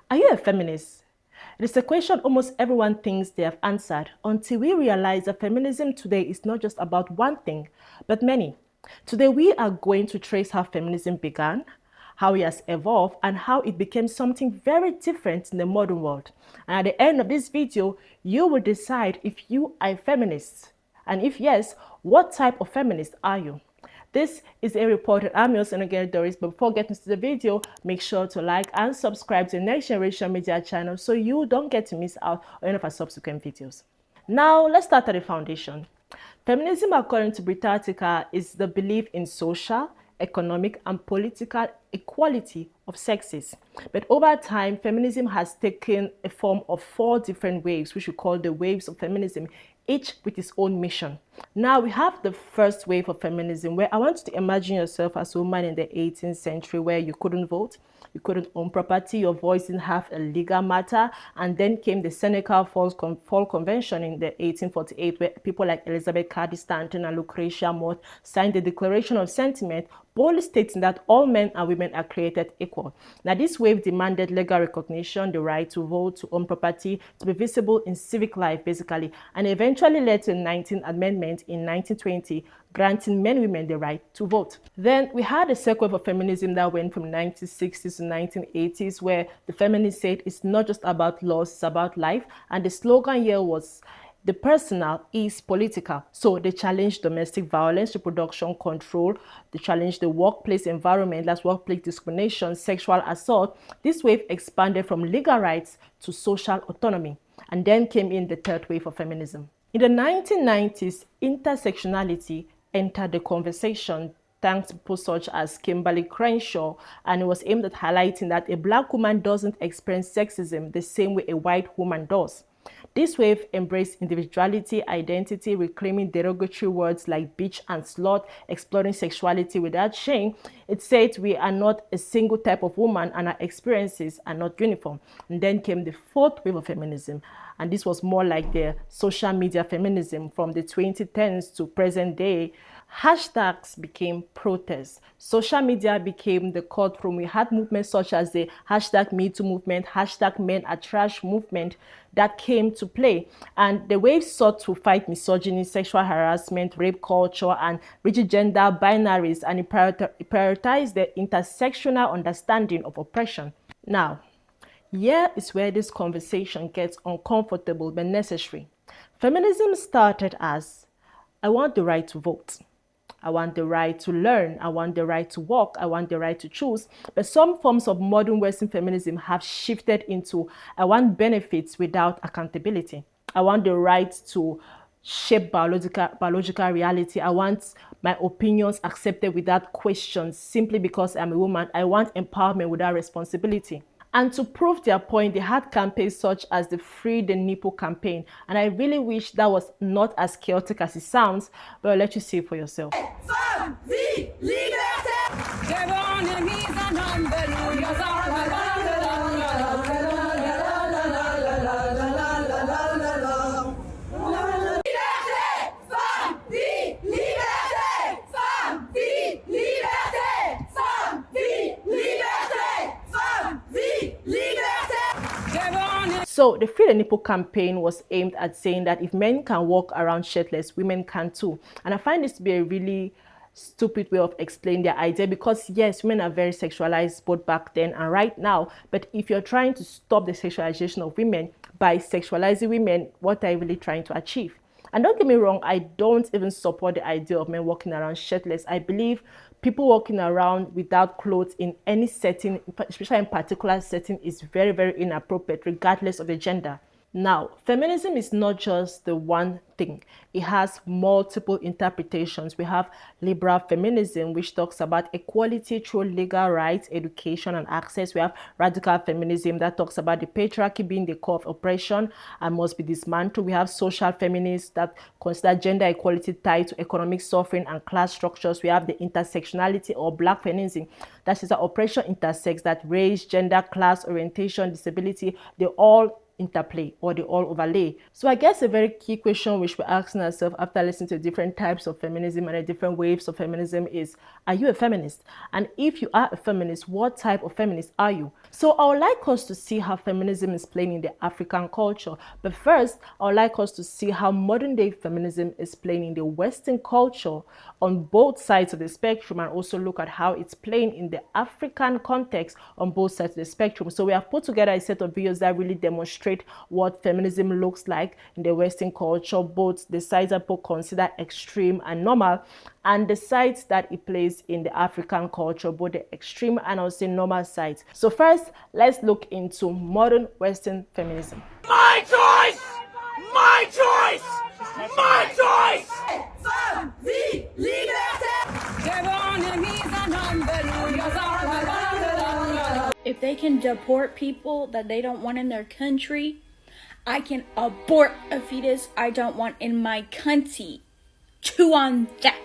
Are you a feminist? It is a question almost everyone thinks they have answered until we realize that feminism today is not just about one thing, but many. Today we are going to trace how feminism began, how it has evolved, and how it became something very different in the modern world. And at the end of this video, you will decide if you are a feminist. And if yes, what type of feminist are you? This is a report. I'm your Enongene Doris, but before getting to the video, make sure to like and subscribe to the Next Generation Media channel so you don't get to miss out on any of our subsequent videos. Now, let's start at the foundation. Feminism, according to Britannica, is the belief in social, economic, and political equality of sexes. But over time, feminism has taken a form of 4 different waves, which we call the waves of feminism, each with its own mission. Now we have the first wave of feminism, where I want you to imagine yourself as a woman in the 18th century where you couldn't vote, you couldn't own property, your voice didn't have a legal matter. And then came the Seneca Falls Convention in the 1848, where people like Elizabeth Cady Stanton and Lucretia Mott signed the Declaration of Sentiment, boldly stating that all men and women are created equal. Now, this wave demanded legal recognition, the right to vote, to own property, to be visible in civic life, basically, and eventually led to the 19th Amendment in 1920, granting men and women the right to vote. Then we had a second wave of feminism that went from 1960s to 1980s, where the feminists said it's not just about laws, it's about life. And the slogan here was, the personal is political. So they challenged domestic violence, reproduction control, they challenged the workplace environment, that's workplace discrimination, sexual assault. This wave expanded from legal rights to social autonomy. And then came in the third wave of feminism. In the 1990s, intersectionality entered the conversation thanks to people such as Kimberly Crenshaw, and it was aimed at highlighting that a Black woman doesn't experience sexism the same way a white woman does. This wave embraced individuality, identity, reclaiming derogatory words like bitch and slut, exploring sexuality without shame. It said we are not a single type of woman and our experiences are not uniform. And then came the fourth wave of feminism. And this was more like the social media feminism from the 2010s to present day. Hashtags became protests. Social media became the courtroom. We had movements such as the hashtag #MeToo movement, hashtag Men Are Trash movement that came to play. And the wave sought to fight misogyny, sexual harassment, rape culture, and rigid gender binaries, and it prioritized the intersectional understanding of oppression. Now, here is where this conversation gets uncomfortable but necessary. Feminism started as, I want the right to vote. I want the right to learn. I want the right to walk. I want the right to choose. But some forms of modern Western feminism have shifted into, I want benefits without accountability. I want the right to shape biological reality. I want my opinions accepted without questions simply because I'm a woman. I want empowerment without responsibility. And to prove their point, they had campaigns such as the Free the Nipple campaign. And I really wish that was not as chaotic as it sounds, but I'll let you see it for yourself. So the Free the Nipple campaign was aimed at saying that if men can walk around shirtless, women can too. And I find this to be a really stupid way of explaining their idea, because yes, women are very sexualized both back then and right now. But if you're trying to stop the sexualization of women by sexualizing women, what are you really trying to achieve? And don't get me wrong, I don't even support the idea of men walking around shirtless. I believe people walking around without clothes in any setting, especially in particular setting, is very, very inappropriate, regardless of the gender. Now, feminism is not just the one thing. It has multiple interpretations. We have liberal feminism, which talks about equality through legal rights, education, and access. We have radical feminism that talks about the patriarchy being the core of oppression and must be dismantled. We have social feminists that consider gender equality tied to economic suffering and class structures. We have the intersectionality or Black feminism, that is, that oppression intersects, that race, gender, class, orientation, disability, they all interplay or they all overlay. So I guess a very key question which we're asking ourselves after listening to different types of feminism and the different waves of feminism is, are you a feminist? And if you are a feminist, what type of feminist are you? So I would like us to see how feminism is playing in the African culture. But first, I would like us to see how modern day feminism is playing in the Western culture on both sides of the spectrum, and also look at how it's playing in the African context on both sides of the spectrum. So we have put together a set of videos that really demonstrate what feminism looks like in the Western culture, both the sides that people consider extreme and normal, and the sides that it plays in the African culture, both the extreme and also normal sides. So first, let's look into modern Western feminism. My choice! My choice! My choice! If they can deport people that they don't want in their country, I can abort a fetus I don't want in my country. Chew on that.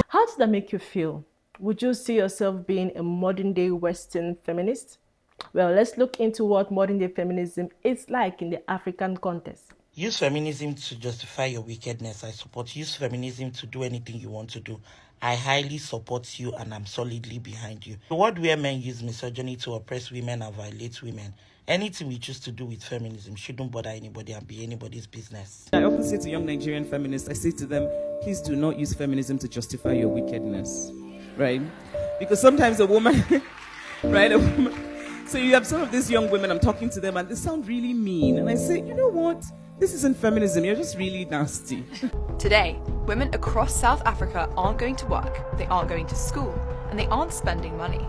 How does that make you feel? Would you see yourself being a modern day Western feminist? Well, let's look into what modern day feminism is like in the African context. Use feminism to justify your wickedness. I support. Use feminism to do anything you want to do. I highly support you and I'm solidly behind you. The world where men use misogyny to oppress women and violate women, anything we choose to do with feminism shouldn't bother anybody and be anybody's business. I often say to young Nigerian feminists, I say to them, please do not use feminism to justify your wickedness, right? Because sometimes a woman, right, so you have some of these young women, I'm talking to them and they sound really mean. And I say, you know what? This isn't feminism, you're just really nasty. Today, women across South Africa aren't going to work, they aren't going to school, and they aren't spending money.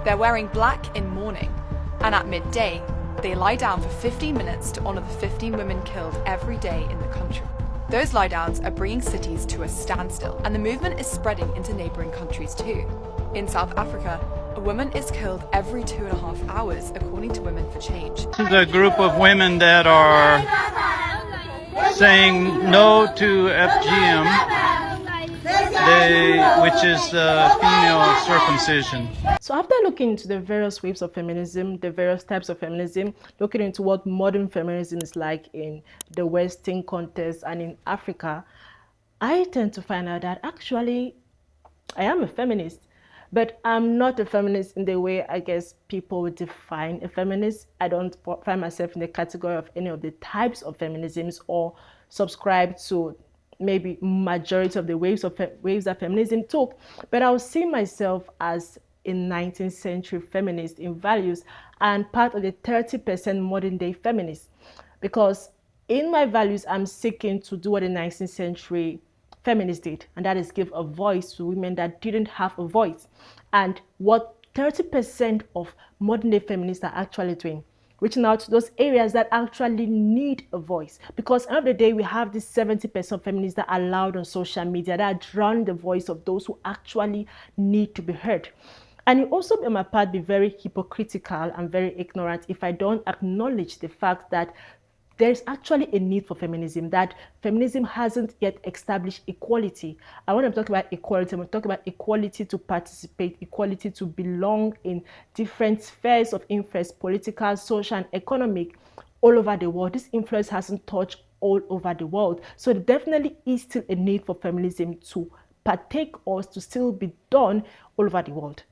They're wearing black in mourning, and at midday, they lie down for 15 minutes to honour the 15 women killed every day in the country. Those lie downs are bringing cities to a standstill, and the movement is spreading into neighbouring countries too. In South Africa, a woman is killed every 2.5 hours, according to Women for Change. The group of women that are saying no to FGM, which is female circumcision. So after looking into the various waves of feminism, the various types of feminism, looking into what modern feminism is like in the Western context and in Africa, I tend to find out that actually I am a feminist. But I'm not a feminist in the way I guess people would define a feminist. I don't find myself in the category of any of the types of feminisms or subscribe to maybe majority of the waves that feminism took. But I would see myself as a 19th century feminist in values and part of the 30% modern day feminist. Because in my values, I'm seeking to do what the 19th century feminists did, and that is give a voice to women that didn't have a voice. And what 30% of modern day feminists are actually doing, reaching out to those areas that actually need a voice. Because at the end of the day, we have this 70% feminists that are loud on social media, that are drowning the voice of those who actually need to be heard. And it also, on my part, be very hypocritical and very ignorant if I don't acknowledge the fact that there's actually a need for feminism, that feminism hasn't yet established equality. And when I'm talking about equality, I'm talking about equality to participate, equality to belong in different spheres of influence, political, social, and economic, all over the world. This influence hasn't touched all over the world. So there definitely is still a need for feminism to partake or to still be done all over the world.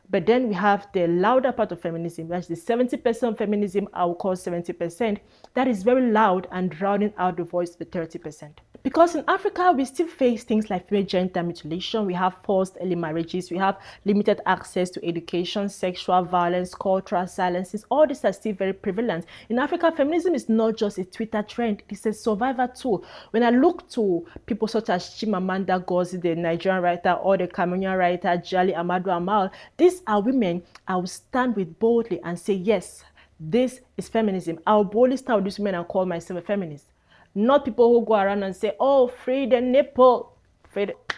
But then we have the louder part of feminism, that's the 70% of feminism, I will call 70%, that is very loud and drowning out the voice of the 30%. Because in Africa, we still face things like female genital mutilation, we have forced early marriages, we have limited access to education, sexual violence, cultural silences. All these are still very prevalent. In Africa, feminism is not just a Twitter trend, it's a survivor tool. When I look to people such as Chimamanda Ngozi, the Nigerian writer, or the Cameroonian writer, Jali Amadou Amal, these are women I will stand with boldly and say, yes, this is feminism. I will boldly stand with these women and call myself a feminist. Not people who go around and say, oh, free the nipple.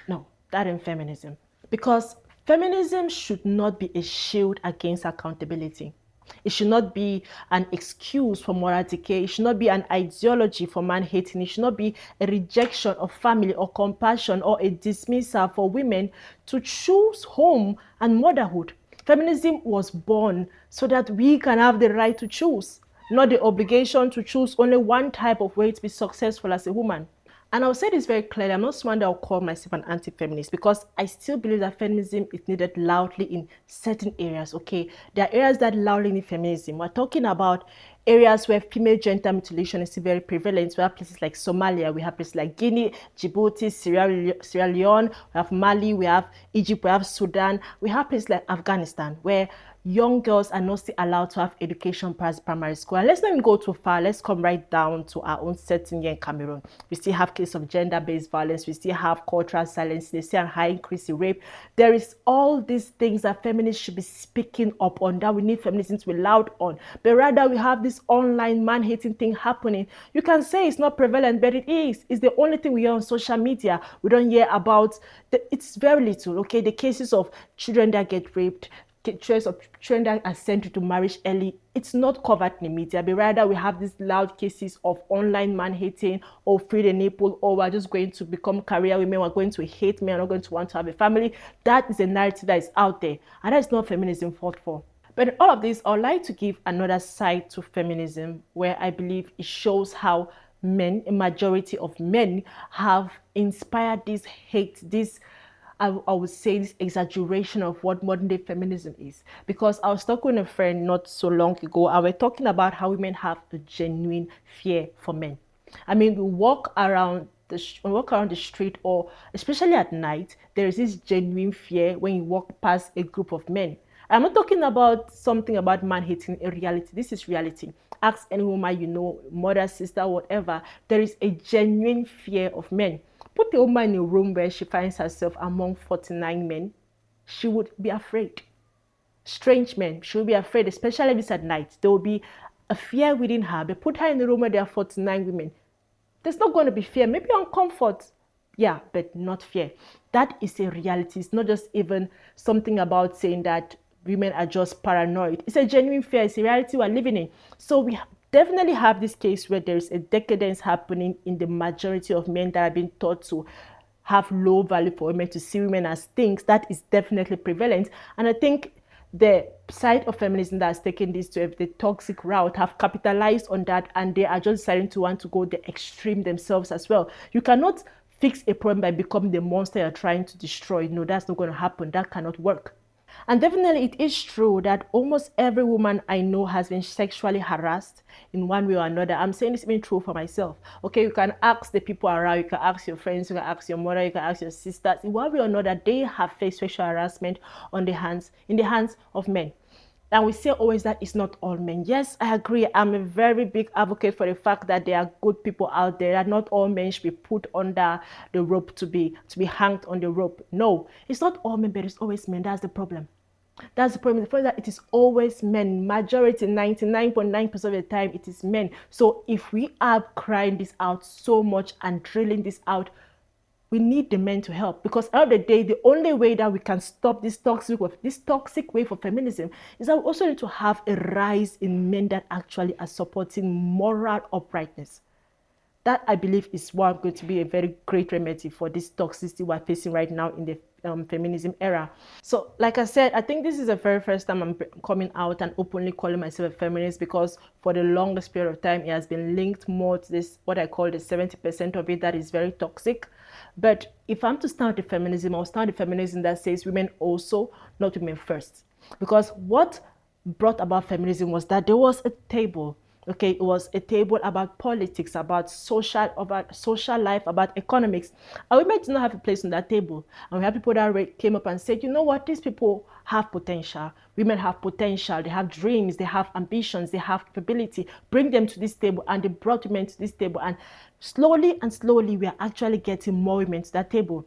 No, that ain't feminism. Because feminism should not be a shield against accountability. It should not be an excuse for moral decay. It should not be an ideology for man-hating. It should not be a rejection of family or compassion or a dismissal for women to choose home and motherhood. Feminism was born so that we can have the right to choose, not the obligation to choose only one type of way to be successful as a woman. And I'll say this very clearly, I'm not someone that will call myself an anti-feminist, because I still believe that feminism is needed loudly in certain areas, okay? There are areas that loudly need feminism. We're talking about areas where female genital mutilation is still very prevalent. We have places like Somalia, we have places like Guinea, Djibouti, Sierra Leone, we have Mali, we have Egypt, we have Sudan, we have places like Afghanistan, where young girls are not still allowed to have education past primary school. And let's not even go too far. Let's come right down to our own setting here in Cameroon. We still have cases of gender-based violence. We still have cultural silence. They still have high increase in rape. There is all these things that feminists should be speaking up on, that we need feminism to be loud on. But rather, we have this online man-hating thing happening. You can say it's not prevalent, but it is. It's the only thing we hear on social media. We don't hear about, it's very little, okay? The cases of children that get raped, cases of children that are sent to marriage early, it's not covered in the media, but rather we have these loud cases of online man-hating, or free the nipple, or we're just going to become career women, we're going to hate men, we're not going to want to have a family. That is a narrative that is out there, and that's not feminism fought for. But in all of this, I'd like to give another side to feminism, where I believe it shows how men, a majority of men, have inspired this hate, this I would say this exaggeration of what modern day feminism is. Because I was talking with a friend not so long ago, and we're talking about how women have a genuine fear for men. I mean, we walk around the street, or especially at night, there is this genuine fear when you walk past a group of men. I'm not talking about something about man hating in reality. This is reality. Ask any woman you know, mother, sister, whatever. There is a genuine fear of men. Put a woman in a room where she finds herself among 49 men, she would be afraid. Strange men, she would be afraid, especially if it's at night. There will be a fear within her. But put her in a room where there are 49 women. There's not going to be fear, maybe uncomfort. Yeah, but not fear. That is a reality. It's not just even something about saying that women are just paranoid. It's a genuine fear. It's a reality we're living in. So we definitely have this case where there is a decadence happening in the majority of men that have been taught to have low value for women, to see women as things. That is definitely prevalent. And I think the side of feminism that has taken this to the toxic route have capitalized on that, and they are just deciding to want to go the extreme themselves as well. You cannot fix a problem by becoming the monster you're trying to destroy. No, that's not going to happen. That cannot work. And definitely it is true that almost every woman I know has been sexually harassed in one way or another. I'm saying this being true for myself. Okay, you can ask the people around, you can ask your friends, you can ask your mother, you can ask your sisters. In one way or another, they have faced sexual harassment in the hands of men. And we say always that it's not all men. Yes, I agree. I'm a very big advocate for the fact that there are good people out there, that not all men should be put under the rope to be hanged on the rope. No, it's not all men, but it's always men. That's the problem. That's the problem. The problem is that it is always men. Majority, 99.9% of the time, it is men. So if we are crying this out so much and drilling this out, we need the men to help, because at the end of the day, the only way that we can stop this toxic way for feminism is that we also need to have a rise in men that actually are supporting moral uprightness. That, I believe, is what going to be a very great remedy for this toxicity we're facing right now in the feminism era. So, like I said, I think this is the very first time I'm coming out and openly calling myself a feminist, because for the longest period of time, it has been linked more to this, what I call the 70% of it that is very toxic. But if I'm to start the feminism, I'll start the feminism that says women also, not women first. Because what brought about feminism was that there was a table. Okay, it was a table about politics, about social life, about economics. And women did not have a place on that table. And we have people that came up and said, you know what, these people have potential. Women have potential. They have dreams. They have ambitions. They have capability. Bring them to this table. And they brought women to this table. And slowly, we are actually getting more women to that table.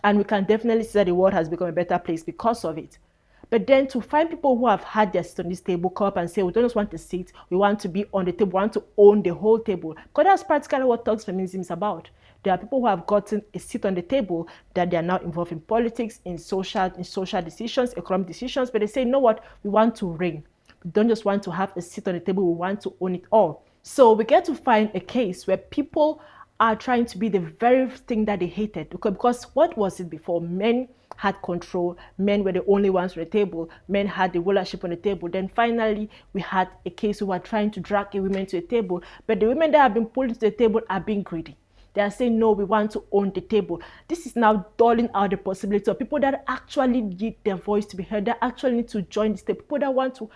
And we can definitely see that the world has become a better place because of it. But then to find people who have had their seat on this table come up and say, we don't just want a seat, we want to be on the table, we want to own the whole table. Because that's practically what toxic feminism is about. There are people who have gotten a seat on the table, that they are now involved in politics, in social decisions, economic decisions, but they say, you know what, we want to reign. We don't just want to have a seat on the table, we want to own it all. So we get to find a case where people are trying to be the very thing that they hated. Because what was it before? Men had control, men were the only ones on the table, men had the rulership on the table. Then finally, we had a case where we were trying to drag a women to the table, but the women that have been pulled to the table are being greedy. They are saying, no, we want to own the table. This is now dulling out the possibility of people that actually need their voice to be heard, that actually need to join this table, people that want to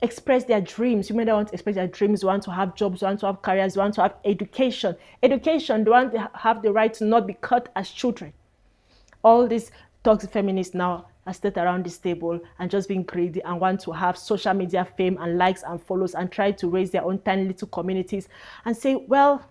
express their dreams. Women that want to express their dreams, want to have jobs, want to have careers, want to have education. Education, they want to have the right to not be cut as children. All these toxic feminists now are sat around this table and just being greedy and want to have social media fame and likes and follows and try to raise their own tiny little communities and say, well,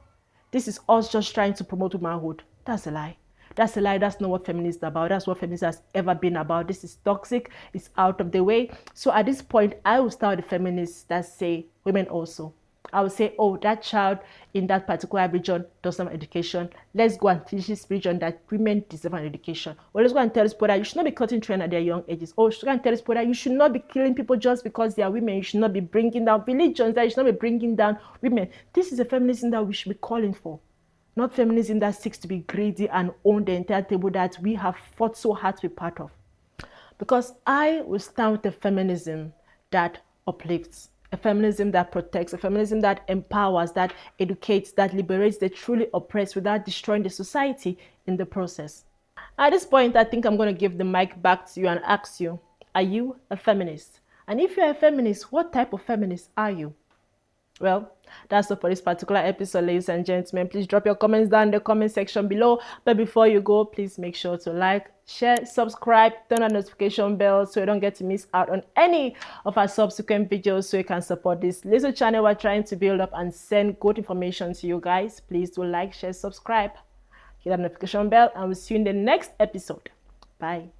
this is us just trying to promote womanhood. That's a lie. That's a lie. That's not what feminism is about. That's what feminism has ever been about. This is toxic. It's out of the way. So at this point, I will start with the feminists that say women also. I will say, oh, that child in that particular region does not have education. Let's go and teach this region that women deserve an education. Or let's go and tell this people that you should not be cutting children at their young ages. Or let's go and tell this people that you should not be killing people just because they are women. You should not be bringing down religions. That you should not be bringing down women. This is a feminism that we should be calling for. Not feminism that seeks to be greedy and own the entire table that we have fought so hard to be part of. Because I will stand with a feminism that uplifts, a feminism that protects, a feminism that empowers, that educates, that liberates the truly oppressed without destroying the society in the process. At this point, I think I'm going to give the mic back to you and ask you, are you a feminist? And if you're a feminist, what type of feminist are you? Well, that's all for this particular episode, ladies and gentlemen. Please drop your comments down in the comment section below. But before you go, please make sure to like, share, subscribe, turn on the notification bell so you don't get to miss out on any of our subsequent videos, so you can support this little channel we're trying to build up and send good information to you guys. Please do like, share, subscribe, hit that notification bell, and we'll see you in the next episode. Bye.